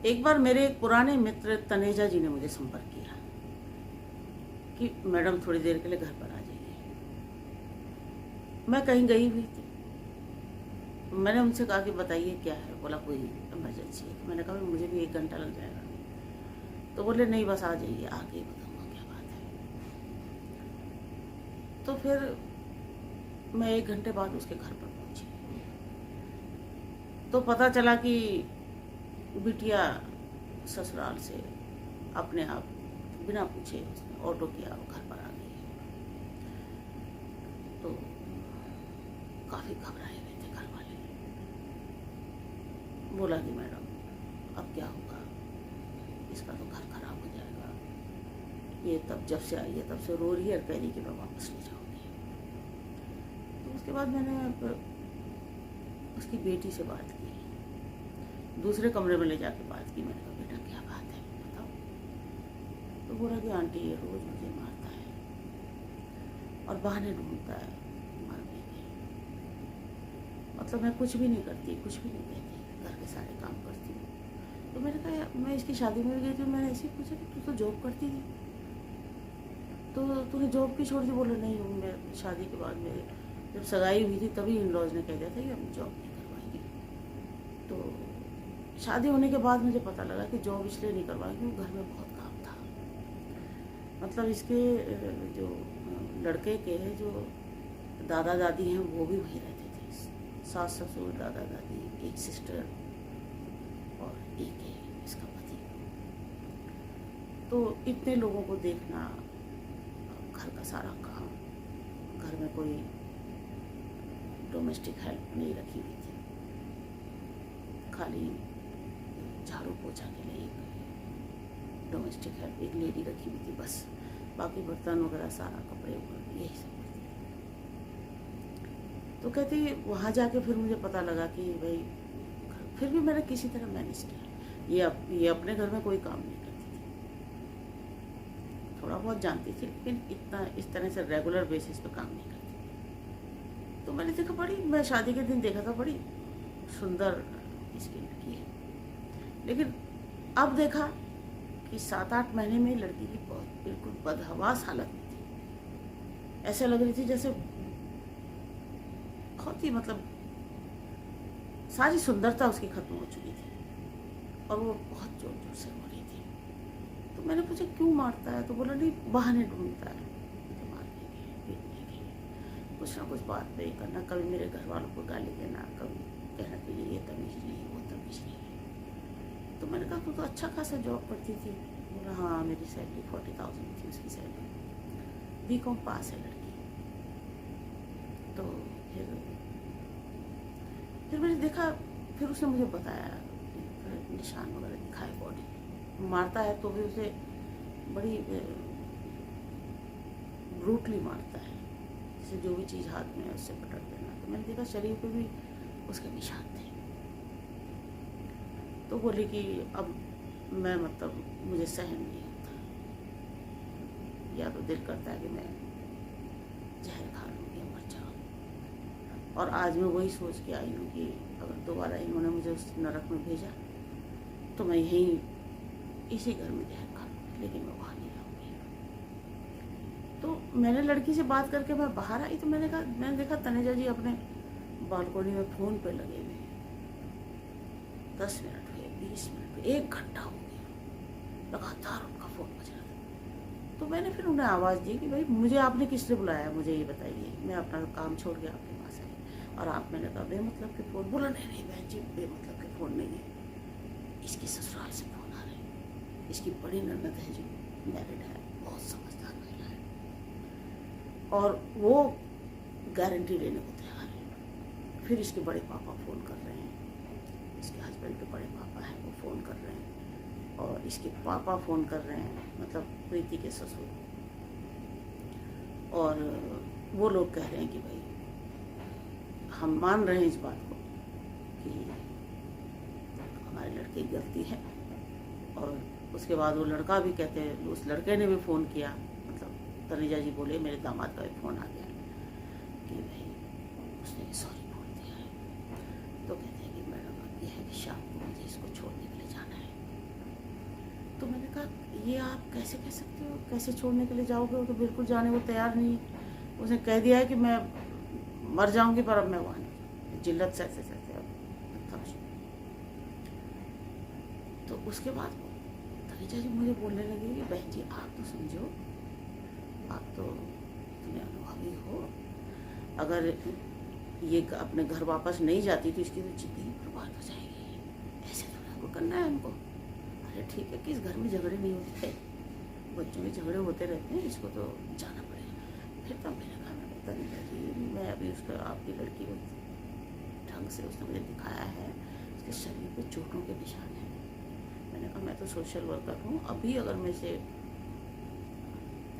एक बार मेरे एक पुराने मित्र तनेजा जी ने मुझे संपर्क किया कि मैडम थोड़ी देर के लिए घर पर आ जाइए। मैं कहीं गई हुई थी। मैंने उनसे कहा कि बताइए क्या है। बोला कोई इमरजेंसी है। मैंने कहा मुझे भी 1 घंटा लग जाएगा। तो बोले नहीं बस आ जाइए, आके ही बताऊंगा क्या बात है। तो फिर मैं 1 घंटे बाद उसके घर पर पहुंची तो पता चला कि बिटिया ससुराल से अपने आप बिना पूछे उसने ऑटो किया और घर पर आ गई है। तो काफ़ी घबराए हुए थे घर वाले। बोला कि मैडम अब क्या होगा, इसका तो घर खराब हो जाएगा। ये तब जब से आई है तब से रो रही है और कह रही कि मैं वापस ले जाऊंगी। तो उसके बाद मैंने उसकी बेटी से बात की, दूसरे कमरे में ले जाके बात की। मैंने कहा बेटा क्या बात है बताओ। तो बोला कि आंटी ये रोज़ मुझे मारता है और बहाने ढूंढता है मारने के। मतलब मैं कुछ भी नहीं करती, कुछ भी नहीं कहती, घर के सारे काम करती हूँ। तो मैंने कहा मैं इसकी शादी में भी गई थी, मैंने ऐसे ही पूछा कि तू तो जॉब करती थी, तो तूने जॉब की छोड़ दी। बोला नहीं, मैं शादी के बाद मेरे जब सगाई हुई थी तभी इन लॉज ने कह दिया था कि हम जॉब नहीं करवाएंगे। तो शादी होने के बाद मुझे पता लगा कि जॉब इसलिए नहीं करवाएंगे क्योंकि घर में बहुत काम था। मतलब इसके जो लड़के के जो दादा दादी हैं वो भी वहीं रहते थे। सास ससुर, दादा दादी, एक सिस्टर और एक है इसका पति। तो इतने लोगों को देखना, घर का सारा काम, घर में कोई डोमेस्टिक हेल्प नहीं रखी हुई थी, खाली झाड़ू पोछा के लिए एक डोमेस्टिक हेल्प एक लेडी रखी हुई थी बस। बाकी बर्तन वगैरह सारा, कपड़े वगैरह यही सब करती थी। तो कहती वहाँ जाके फिर मुझे पता लगा कि भाई फिर भी मैंने किसी तरह मैनेज किया। ये अपने घर में कोई काम नहीं करती थी, थोड़ा बहुत जानती थी लेकिन इतना इस तरह से रेगुलर बेसिस पे काम नहीं करती। तो मैंने देखा मैं शादी के दिन देखा था बड़ी सुंदर इसकी लड़की है, लेकिन अब देखा कि 7-8 महीने में लड़की की बहुत बिल्कुल बदहवास हालत में थी। ऐसे लग रही थी जैसे बहुत ही मतलब सारी सुंदरता उसकी खत्म हो चुकी थी और वो बहुत जोर जोर से रो रही थी। तो मैंने पूछा क्यों मारता है। तो बोला नहीं बहाने ढूंढता है मुझे मारने के, पीटने के, कुछ ना कुछ बात पे करना, कभी मेरे घर वालों को गाली देना, कभी कहना कि ये तमीज नहीं वो तमीज नहीं। तो मैंने कहा तू तो अच्छा खासा जॉब करती थी। बोला हाँ मेरी सैलरी 40,000 थी उसकी सैलरी, बीकॉम पास है लड़की। तो फिर मैंने देखा, फिर उसने मुझे बताया, निशान वगैरह दिखाए बॉडी। मारता है तो भी उसे बड़ी ब्रूटली मारता है, जैसे जो भी चीज़ हाथ में है उससे पटक देना। तो मैंने देखा शरीर पे भी उसके निशान थे। तो बोली कि अब मैं मतलब मुझे सहन नहीं होता, या तो दिल करता है कि मैं जहर खा लूँ या मर जाऊँ। और आज मैं वही सोच के आई हूँ कि अगर दोबारा इन्होंने मुझे उस नरक में भेजा तो मैं यहीं इसी घर में जहर खा लूँगी, लेकिन मैं वहाँ नहीं आऊँगी। तो मैंने लड़की से बात करके मैं बाहर आई तो मैंने देखा तनेजा जी अपने बालकोनी में फ़ोन पे लगे हुए हैं। 10 मिनट हुए, 20 मिनट हुए, 1 घंटा हो गया, लगातार उनका फ़ोन बज रहा था। तो मैंने फिर उन्हें आवाज़ दी कि भाई मुझे आपने किस लिए बुलाया, मुझे ये बताइए, मैं अपना काम छोड़ के आपके पास आई और आप। मैंने कहा बेमतलब के फ़ोन। बोला नहीं बहन जी बेमतलब के फ़ोन नहीं है, इसकी ससुराल से फ़ोन आ रहे हैं, इसकी बड़ी ननद है जो मैरिड है, बहुत समझदार महिला है और वो गारंटी लेने को तैयार है। फिर इसके बड़े पापा फ़ोन कर रहे हैं, इसके हस्बैंड के बड़े पापा हैं वो फ़ोन कर रहे हैं और इसके पापा फ़ोन कर रहे हैं, मतलब प्रीति के ससुर। और वो लोग कह रहे हैं कि भाई हम मान रहे हैं इस बात को कि हमारे लड़के की गलती है। और उसके बाद वो लड़का भी कहते हैं, उस लड़के ने भी फ़ोन किया, मतलब तनेजा जी बोले मेरे दामाद का भी फ़ोन आ गया कि भाई उसने सॉरी बोल दिया है। तो कहते हैं कि मैडम अब ये है कि शाम को मुझे इसको छोड़ने के लिए जाना है कहा ये आप कैसे कह सकते हो, कैसे छोड़ने के लिए जाओगे, वो तो बिल्कुल जाने को तैयार नहीं है। उसने कह दिया है कि मैं मर जाऊंगी पर अब मैं वहाँ नहीं, जिल्लत सहते सहते अब खत्म। तो उसके बाद तनुजा जी मुझे बोलने लगी कि बहन जी आप तो समझो, आप तो इतने अनुभवी हो, अगर ये अपने घर वापस नहीं जाती तो इसकी तो जिंदगी बर्बाद हो जाएगी, ऐसे थोड़ा को करना है हमको। अरे ठीक है कि इस घर में झगड़े नहीं होते, बच्चों में झगड़े होते रहते हैं, इसको तो जाना पड़ेगा। फिर तब मैंने कहा तनुजा जी मैं अभी उसको आपकी लड़की को ढंग से उसने मुझे दिखाया है, उसके शरीर पे चोटों के निशान हैं। मैंने कहा मैं तो सोशल वर्कर हूँ, अभी अगर मैं इसे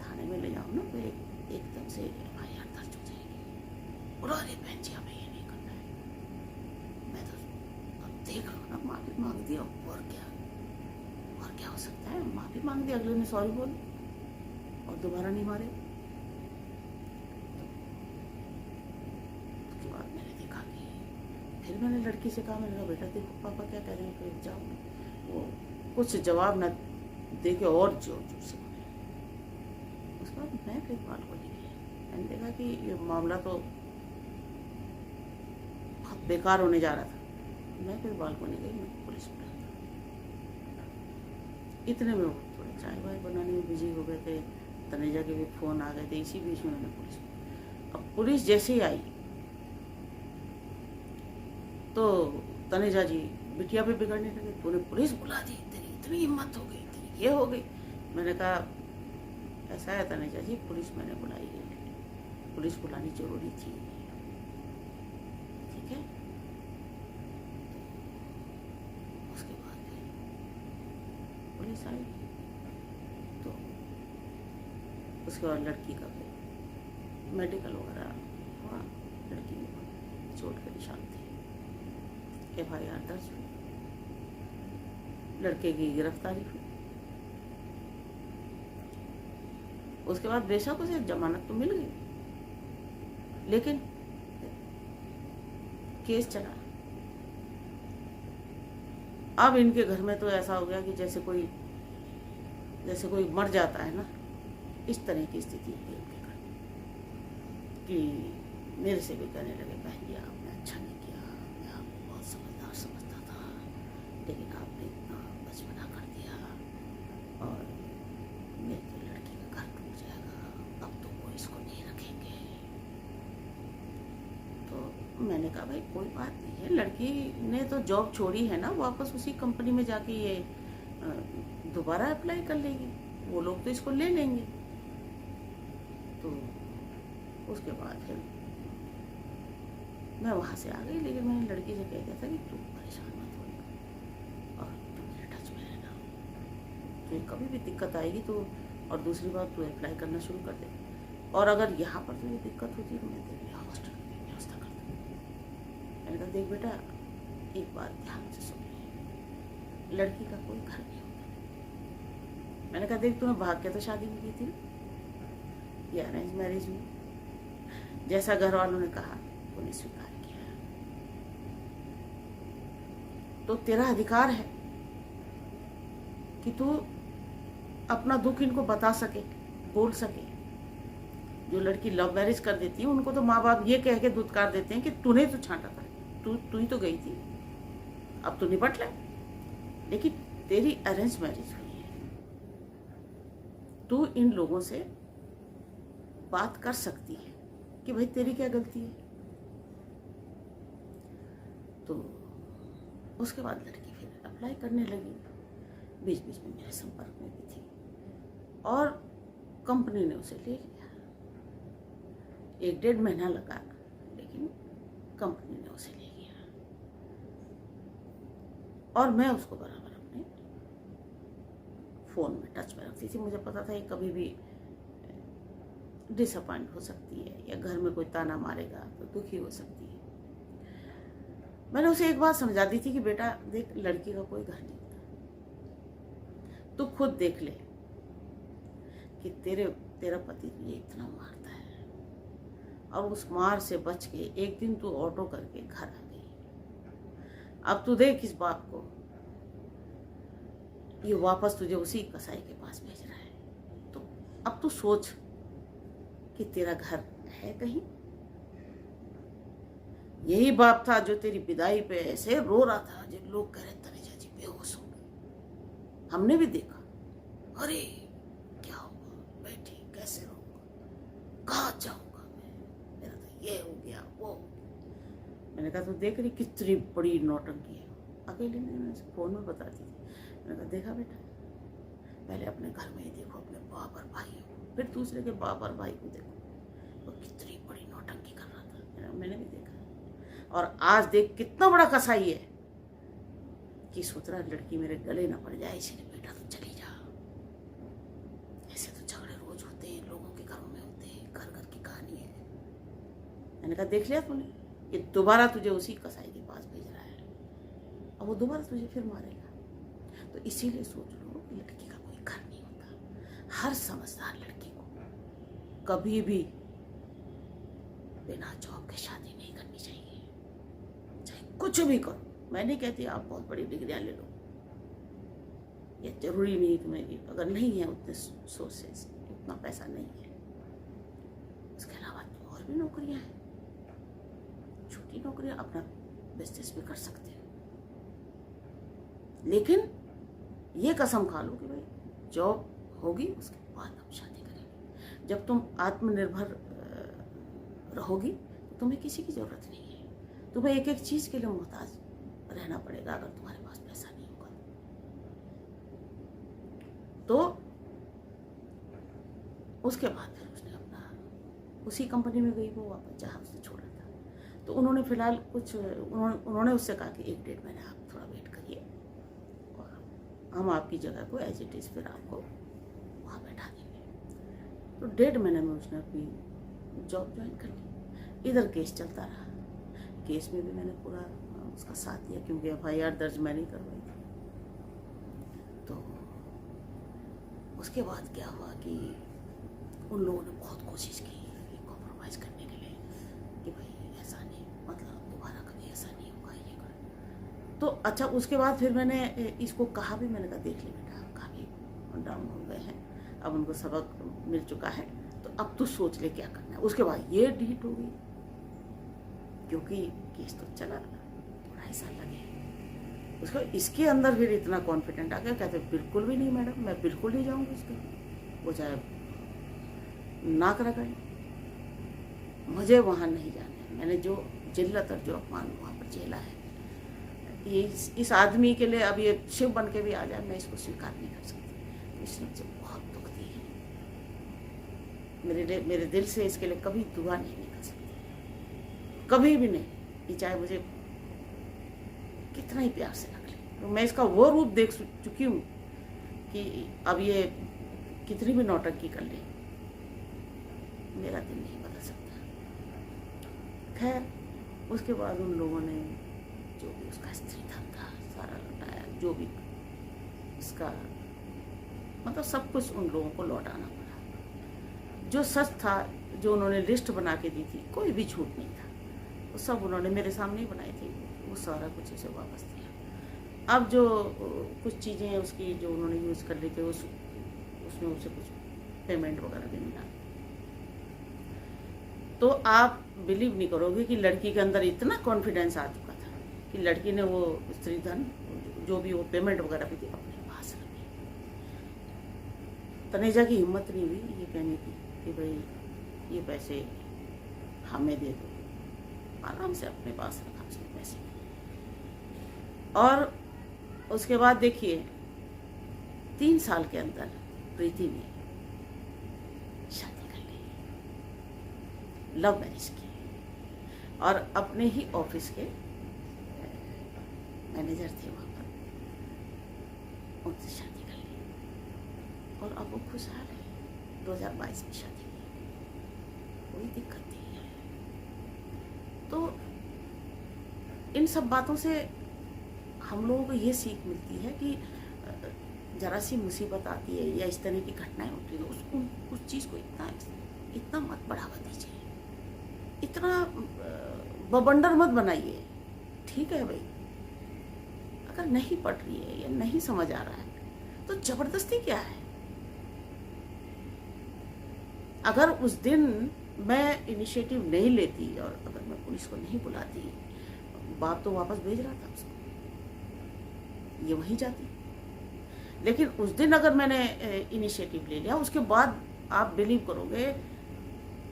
थाने में ले जाऊँ ना तो एकदम से FIR दर्ज हो जाएगी। बोला अरे बहन जी हमें ये नहीं करना है, मैं तो अब देख लो ना, माफी मांग दी और क्या हो सकता है, माफी मांग दी, अगले ने सॉरी बोल और दोबारा नहीं मारे। उसके बाद मैंने देखा कि फिर मैंने लड़की से कहा, मैंने कहा बेटा देखो पापा क्या कह रहे हैं, फिर जाओ। वो कुछ जवाब न दे के और जोर जोर से बोले। उसके बाद मैं फिर बालकनी गई, मैंने देखा कि ये मामला तो बहुत बेकार होने जा रहा था। मैं फिर बालकनी गई, मैं पुलिस बुला, इतने में वो थोड़े चाय वाय बनाने में बिजी हो गए थे, तनुजा के भी फ़ोन आ गए थे, इसी बीच में मैंने पुलिस, अब पुलिस जैसे ही आई तो तनुजा जी बिटिया पे बिगड़ने लगे, तूने पुलिस बुला दी, तेरी इतनी हिम्मत हो गई, तेरी ये हो गई। मैंने कहा ऐसा है तनुजा जी, पुलिस मैंने बुलाई है, पुलिस बुलानी जरूरी थी, ठीक है। उसके बाद पुलिस आई तो उसके बाद लड़की का फिर मेडिकल वगैरह हुआ, लड़की में चोट के निशान थे, FIR दर्ज हुई, लड़के की गिरफ्तारी हुई। उसके बाद बेशक उसे जमानत तो मिल गई, लेकिन केस चला। अब इनके घर में तो ऐसा हो गया कि जैसे कोई मर जाता है ना, इस तरह की स्थिति थी उनके घर कि मेरे से भी कहने लगे बहन जी आपने अच्छा नहीं किया, मैं आपको बहुत समझदार समझता था, लेकिन आपने इतना बचपना कर दिया और मेरी तो लड़की का घर टूट जाएगा, अब तो वो इसको नहीं रखेंगे। तो मैंने कहा भाई कोई बात नहीं है, लड़की ने तो जॉब छोड़ी है ना, वापस उसी कंपनी में जाके ये दोबारा अप्लाई कर लेगी, वो लोग तो इसको ले लेंगे। तो उसके बाद फिर मैं वहाँ से आ गई, लेकिन मैंने लड़की से कह दिया था कि तू परेशान मत हो और तू मेरे टच में रहना, तुझे कभी भी दिक्कत आएगी तो, और दूसरी बात तू अप्लाई करना शुरू कर दे, और अगर यहाँ पर तुझे दिक्कत होती है तो मैं तेरे लिए हॉस्टल की व्यवस्था कर दूँगी। मैंने कहा देख बेटा एक बात ध्यान से सुन ले, लड़की का कोई घर नहीं होता। मैंने कहा देख तूने भाग के तो शादी में की थी, ये अरेंज मैरिज में जैसा घर वालों ने कहा उन्हें स्वीकार किया, तो तेरा अधिकार है कि तू अपना दुख इनको बता सके, बोल सके। जो लड़की लव मैरिज कर देती है उनको तो माँ बाप ये कह के दुत्कार देते हैं कि तूने तो छांटा था, तू ही तो गई थी, अब तू निपट ले। लेकिन तेरी अरेंज मैरिज हुई है, तू इन लोगों से बात कर सकती है कि भाई तेरी क्या गलती है। तो उसके बाद लड़की फिर अप्लाई करने लगी, बीच बीच में मेरे संपर्क में भी थी, और कंपनी ने उसे ले लिया। 1-1.5 महीना लगा, लेकिन कंपनी ने उसे ले लिया, और मैं उसको बराबर अपने फ़ोन में टच में रखती थी। मुझे पता था ये कभी भी डिसअपॉइंट हो सकती है, या घर में कोई ताना मारेगा तो दुखी हो सकती है। मैंने उसे एक बात समझा दी थी कि बेटा देख लड़की का कोई घर नहीं होता, तू खुद देख ले कि तेरा पति ये इतना मारता है, और उस मार से बच के एक दिन तू ऑटो करके घर आ गई। अब तू देख इस बाप को ये वापस तुझे उसी कसाई के पास भेज रहा है। तो अब तू सोच कि तेरा घर है कहीं। यही बाप था जो तेरी विदाई पे ऐसे रो रहा था, जो लोग कह रहे तनुजा जी बेहोश हो गए। हमने भी देखा, अरे क्या होगा, बैठी कैसे रहूंगा, कहाँ जाऊंगा मैं, मेरा तो ये हो गया वो हो गया। मैंने कहा तो देख रही कितनी बड़ी नौटंकी है। अकेले ने फोन में बताती थी। मैंने कहा देखा बेटा, पहले अपने घर में ही देखो, अपने बाप और भाई को, फिर दूसरे के बाप और भाई को देखो, वो कितनी बड़ी नौटंकी कर रहा था। मैंने भी देखा। और आज देख कितना बड़ा कसाई है कि सोच रहा लड़की मेरे गले ना पड़ जाए, इसीलिए बेटा तो चली जा। ऐसे तो झगड़े रोज होते हैं, लोगों के घरों में होते हैं, घर घर की कहानी है। मैंने कहा देख लिया तूने, ये दोबारा तुझे उसी कसाई के पास भेज रहा है और वो दोबारा तुझे फिर मारेगा। तो इसीलिए सोच लो कि लड़की का कोई घर नहीं होता। हर समझदार लड़की को कभी भी बिना जॉब के शादी नहीं करनी चाहिए, चाहे कुछ भी करो। मैं नहीं कहती आप बहुत बड़ी डिग्रियां ले लो, ये जरूरी नहीं तुम्हें, अगर नहीं है उतने सोर्सेस, उतना पैसा नहीं है, उसके अलावा तो और भी नौकरियां हैं, छोटी नौकरियां, अपना बिजनेस भी कर सकते हो। लेकिन ये कसम खा लो कि भाई जॉब होगी उसके बाद हम शादी करेंगे। जब तुम आत्मनिर्भर रहोगी तो तुम्हें किसी की जरूरत नहीं है। तुम्हें एक एक चीज के लिए मोहताज रहना पड़ेगा अगर तुम्हारे पास पैसा नहीं होगा तो। उसके बाद फिर उसने अपना उसी कंपनी में गई, वो वापस जहाँ उसने छोड़ा था। तो उन्होंने फिलहाल कुछ उन्होंने उससे कहा कि 1-1.5 महीने आप थोड़ा वेट करिए और हम आपकी जगह को एज इट इज फिर आपको वहाँ बैठा देंगे। तो 1.5 महीने में उसने अपनी जॉब ज्वाइन कर ली। इधर केस चलता रहा। केस में भी मैंने पूरा उसका साथ दिया क्योंकि FIR दर्ज मैंने करवाई थी। तो उसके बाद क्या हुआ कि उन लोगों ने बहुत कोशिश की कॉम्प्रोमाइज़ करने के लिए कि भाई ऐसा नहीं, मतलब दोबारा कभी ऐसा नहीं होगा, ये कर। तो अच्छा, उसके बाद फिर मैंने इसको कहा भी, मैंने कहा देख ले बेटा, काफ़ी डाउन हो गए हैं, अब उनको सबक मिल चुका है, तो अब तू सोच ले क्या करना है। उसके बाद ये डिलीट हो गई क्योंकि केस तो चला 2.5 साल लगे। उसको इसके अंदर फिर इतना कॉन्फिडेंट आ गया, कहते बिल्कुल भी नहीं मैडम, मैं बिल्कुल नहीं जाऊंगी उसके, वो चाहे नाक रगड़े, मुझे वहाँ नहीं जाना है। मैंने जो जिल्लत और जो अपमान वहाँ पर झेला है, ये इस आदमी के लिए अब ये शिव बन के भी आ जाए, मैं इसको स्वीकार नहीं कर सकती। इसने मुझे बहुत दुख दी है, मेरे दिल से इसके लिए कभी दुआ नहीं निकल सकती, कभी भी नहीं। ये चाहे मुझे कितना ही प्यार से रख ले, तो मैं इसका वो रूप देख चुकी हूँ कि अब ये कितनी भी नौटंकी कर ले, मेरा दिल नहीं बदल सकता। खैर, उसके बाद उन लोगों ने जो भी उसका स्त्री धन था सारा लौटाया, जो भी इसका मतलब सब कुछ उन लोगों को लौटाना पड़ा। जो सच था, जो उन्होंने लिस्ट बना के दी थी, कोई भी झूठ नहीं था, वो सब उन्होंने मेरे सामने ही बनाई थी, वो सारा कुछ उसे वापस दिया। अब जो कुछ चीज़ें उसकी जो उन्होंने यूज़ कर ली थी, उसमें उसे कुछ पेमेंट वगैरह भी मिला। तो आप बिलीव नहीं करोगे कि लड़की के अंदर इतना कॉन्फिडेंस आ चुका था कि लड़की ने वो स्त्री धन जो भी वो पेमेंट वगैरह भी थी अपने पास रखी। तनेजा की हिम्मत नहीं हुई ये कहने की कि भाई ये पैसे हमें दे दो, आराम से अपने पास रखा उसने पैसे। और उसके बाद देखिए 3 साल के अंदर प्रीति ने शादी कर ली, लव मैरिज की, और अपने ही ऑफिस के मैनेजर थे वहाँ पर, उनसे शादी कर ली और अब वो खुशहाल है। 2022 में शादी की, कोई दिक्कत नहीं है। तो इन सब बातों से हम लोगों को ये सीख मिलती है कि जरा सी मुसीबत आती है या इस तरह की घटनाएं होती है तो उस चीज़ को इतना मत बढ़ावा दीजिए, इतना बवंडर मत बनाइए। ठीक है भाई, अगर नहीं पढ़ रही है या नहीं समझ आ रहा है तो जबरदस्ती क्या है? अगर उस दिन मैं इनिशिएटिव नहीं लेती और अगर मैं पुलिस को नहीं बुलाती, बाप तो वापस भेज रहा था उसको, ये वहीं जाती। लेकिन उस दिन अगर मैंने इनिशिएटिव ले लिया, उसके बाद आप बिलीव करोगे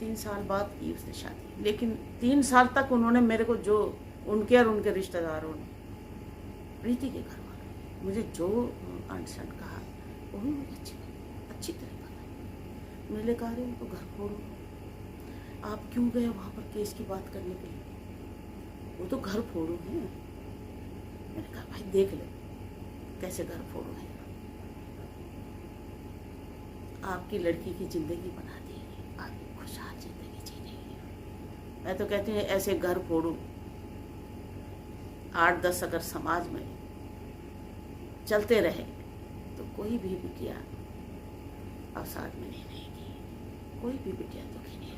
3 साल बाद की उसने शादी, लेकिन 3 साल तक उन्होंने मेरे को जो उनके और उनके रिश्तेदारों ने, प्रीति के घर वालों मुझे जो अनशन कहा वो भी मुझे अच्छी तरह पता है। मैंने कहा रहे उनको घर फोड़ो, आप क्यों गए वहाँ पर केस की बात करने के लिए, वो तो घर फोड़ो हैं। मैंने कहा भाई देख ले कैसे घर फोड़ो है, आपकी लड़की की जिंदगी बना दी, आपकी खुशहाल जिंदगी जी रही है। मैं तो कहती हूँ ऐसे घर फोड़ो 8-10 अगर समाज में चलते रहे तो कोई भी बिटिया अवसाद में नहीं रहेगी, कोई भी बिटिया दुखी नहीं